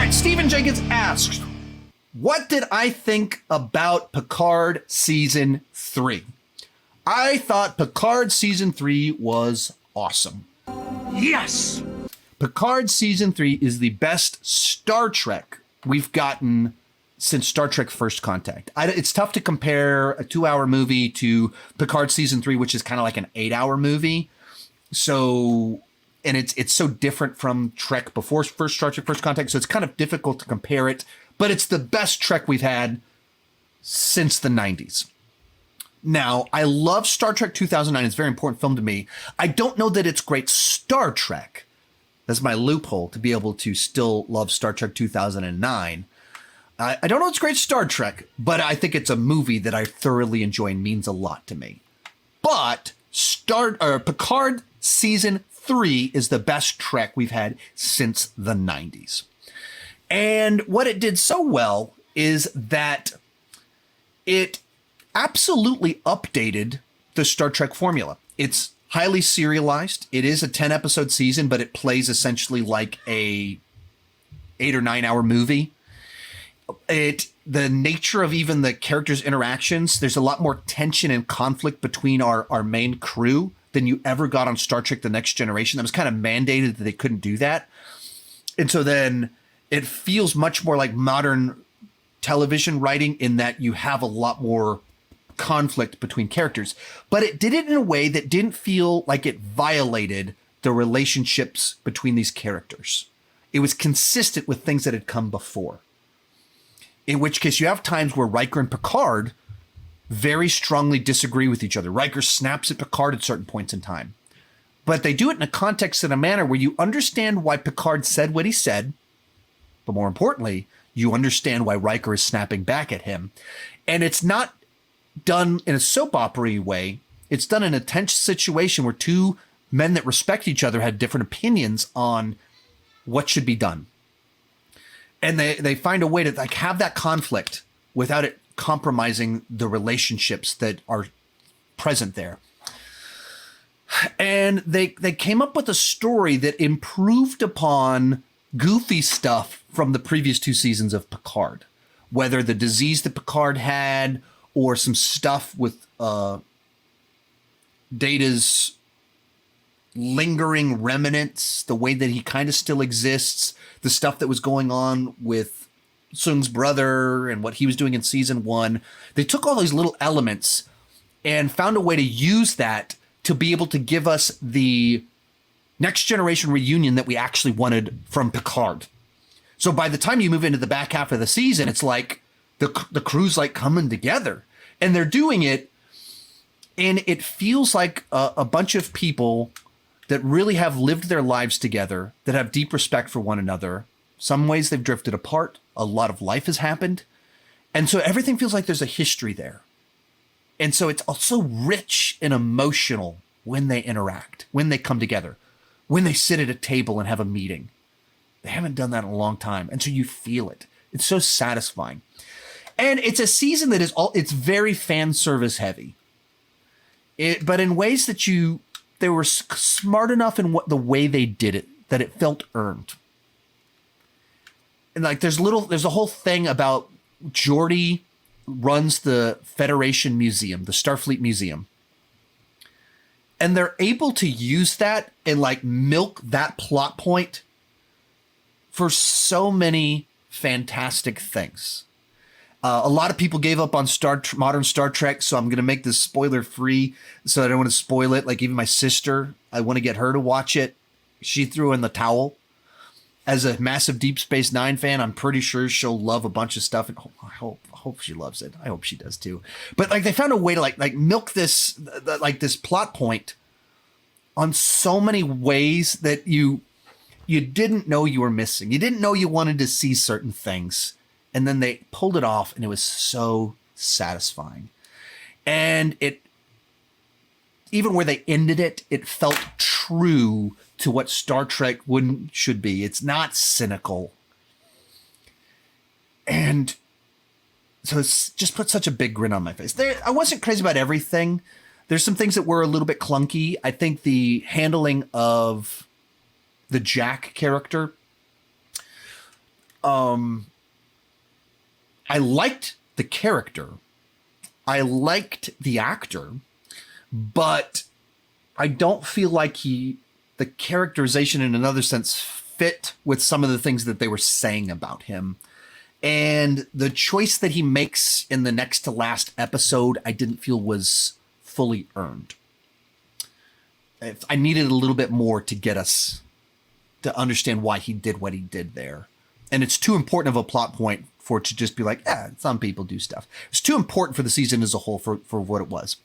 right, Stephen Jenkins asks, what did I think about Picard Season 3? I thought Picard Season 3 was awesome. Yes! Picard Season 3 is the best Star Trek we've gotten since Star Trek First Contact. It's tough to compare a 2-hour movie to Picard Season 3, which is kind of like an 8-hour movie. So, and it's so different from Trek before first Star Trek First Contact, so it's kind of difficult to compare it. But it's the best Trek we've had since the 90s. Now, I love Star Trek 2009. It's a very important film to me. I don't know that it's great Star Trek. That's my loophole to be able to still love Star Trek 2009. I don't know it's great Star Trek, but I think it's a movie that I thoroughly enjoy and means a lot to me. But Picard Season 3 is the best Trek we've had since the 90s. And what it did so well is that it absolutely updated the Star Trek formula. It's highly serialized. It is a 10-episode season, but it plays essentially like a 8 or 9 hour movie. The nature of even the characters' interactions, there's a lot more tension and conflict between our main crew than you ever got on Star Trek The Next Generation. That was kind of mandated that they couldn't do that. And so then it feels much more like modern television writing in that you have a lot more conflict between characters. But it did it in a way that didn't feel like it violated the relationships between these characters. It was consistent with things that had come before. In which case you have times where Riker and Picard very strongly disagree with each other. Riker snaps at Picard at certain points in time. But they do it in a context and a manner where you understand why Picard said what he said. But more importantly, you understand why Riker is snapping back at him. And it's not done in a soap opera way. It's done in a tense situation where two men that respect each other had different opinions on what should be done. And they find a way to like have that conflict without it compromising the relationships that are present there. And they came up with a story that improved upon goofy stuff from the previous 2 seasons of Picard, whether the disease that Picard had or some stuff with Data's lingering remnants, the way that he kind of still exists, the stuff that was going on with Sung's brother and what he was doing in season 1. They took all these little elements and found a way to use that to be able to give us the Next Generation reunion that we actually wanted from Picard. So by the time you move into the back half of the season, it's like the crew's like coming together, and they're doing it. And it feels like a bunch of people that really have lived their lives together, that have deep respect for one another. Some ways they've drifted apart. A lot of life has happened. And so everything feels like there's a history there. And so it's also rich and emotional when they interact, when they come together, when they sit at a table and have a meeting. They haven't done that in a long time. And so you feel it. It's so satisfying. And it's a season that it's very fan service heavy. But in ways that they were smart enough in the way they did it, that it felt earned. And like there's a whole thing about Geordi runs the Federation Museum, the Starfleet Museum. And they're able to use that and like milk that plot point for so many fantastic things. A lot of people gave up on modern Star Trek, so I'm going to make this spoiler free so I don't want to spoil it. Like even my sister, I want to get her to watch it. She threw in the towel. As a massive Deep Space Nine fan, I'm pretty sure she'll love a bunch of stuff. And I hope she loves it. I hope she does too. But like they found a way to like milk this plot point on so many ways that you didn't know you were missing. You didn't know you wanted to see certain things. And then they pulled it off, and it was so satisfying. And it, even where they ended it, it felt true to what Star Trek should be. It's not cynical. And so it's just put such a big grin on my face. I wasn't crazy about everything. There's some things that were a little bit clunky. I think the handling of the Jack character, I liked the character. I liked the actor, but I don't feel like the characterization in another sense fit with some of the things that they were saying about him. And the choice that he makes in the next to last episode, I didn't feel was fully earned. I needed a little bit more to get us to understand why he did what he did there. And it's too important of a plot point for it to just be like, some people do stuff. It's too important for the season as a whole for what it was.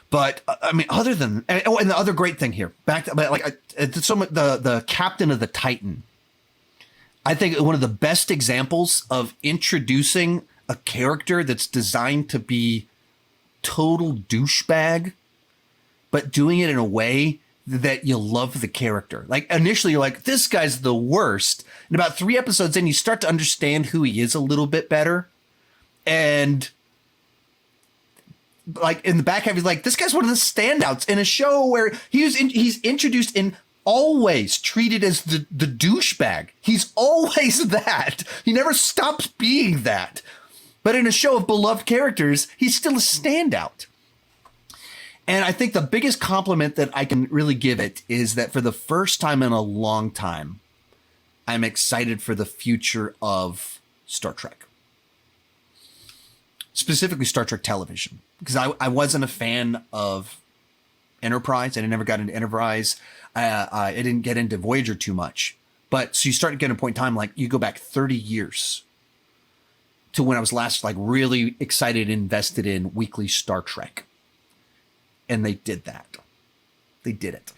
But I mean, other than, and the other great thing here, the captain of the Titan, I think one of the best examples of introducing a character that's designed to be total douchebag, but doing it in a way that you love the character. Like initially you're like, this guy's the worst. And about 3 episodes in, you start to understand who he is a little bit better. And like in the back half, he's like, this guy's one of the standouts in a show where he's introduced in always treated as the douchebag. He's always that. He never stops being that. But in a show of beloved characters, he's still a standout. And I think the biggest compliment that I can really give it is that for the first time in a long time, I'm excited for the future of Star Trek. Specifically Star Trek television. Because I wasn't a fan of Enterprise. I never got into Enterprise. I didn't get into Voyager too much. But so you start to get a point in time, like you go back 30 years to when I was last like really excited and invested in weekly Star Trek. And they did that. They did it.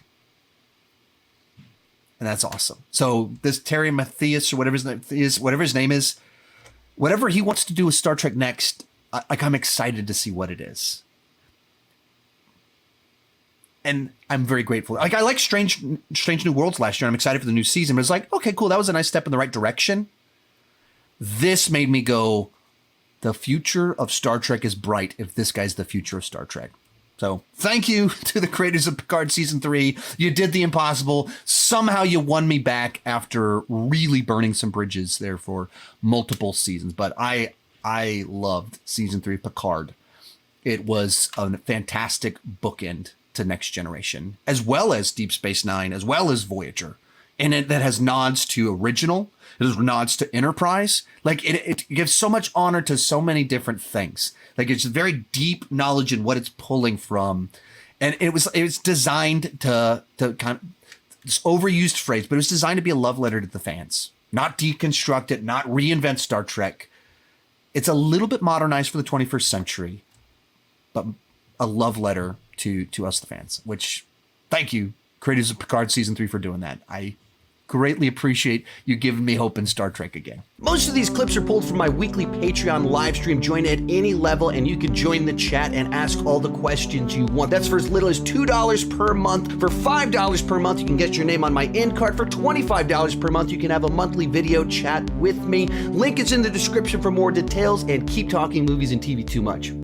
And that's awesome. So this Terry Mathias or whatever his name is, whatever he wants to do with Star Trek next, I'm excited to see what it is. And I'm very grateful. Like I like Strange New Worlds last year. I'm excited for the new season. But it's like, okay, cool. That was a nice step in the right direction. This made me go, the future of Star Trek is bright if this guy's the future of Star Trek. So thank you to the creators of Picard Season 3. You did the impossible. Somehow you won me back after really burning some bridges there for multiple seasons. But I loved Season 3 of Picard. It was a fantastic bookend to Next Generation, as well as Deep Space Nine, as well as Voyager. And that has nods to original. It has nods to Enterprise. Like it gives so much honor to so many different things. Like it's very deep knowledge in what it's pulling from. And it was designed to kind of, this overused phrase, but it was designed to be a love letter to the fans. Not deconstruct it, not reinvent Star Trek. It's a little bit modernized for the 21st century, but a love letter to us, the fans, which thank you, creators of Picard Season 3, for doing that. I greatly appreciate you giving me hope in Star Trek again. Most of these clips are pulled from my weekly Patreon live stream. Join at any level and you can join the chat and ask all the questions you want. That's for as little as $2 per month. For $5 per month, you can get your name on my end card. For $25 per month, you can have a monthly video chat with me. Link is in the description for more details, and keep talking movies and TV too much.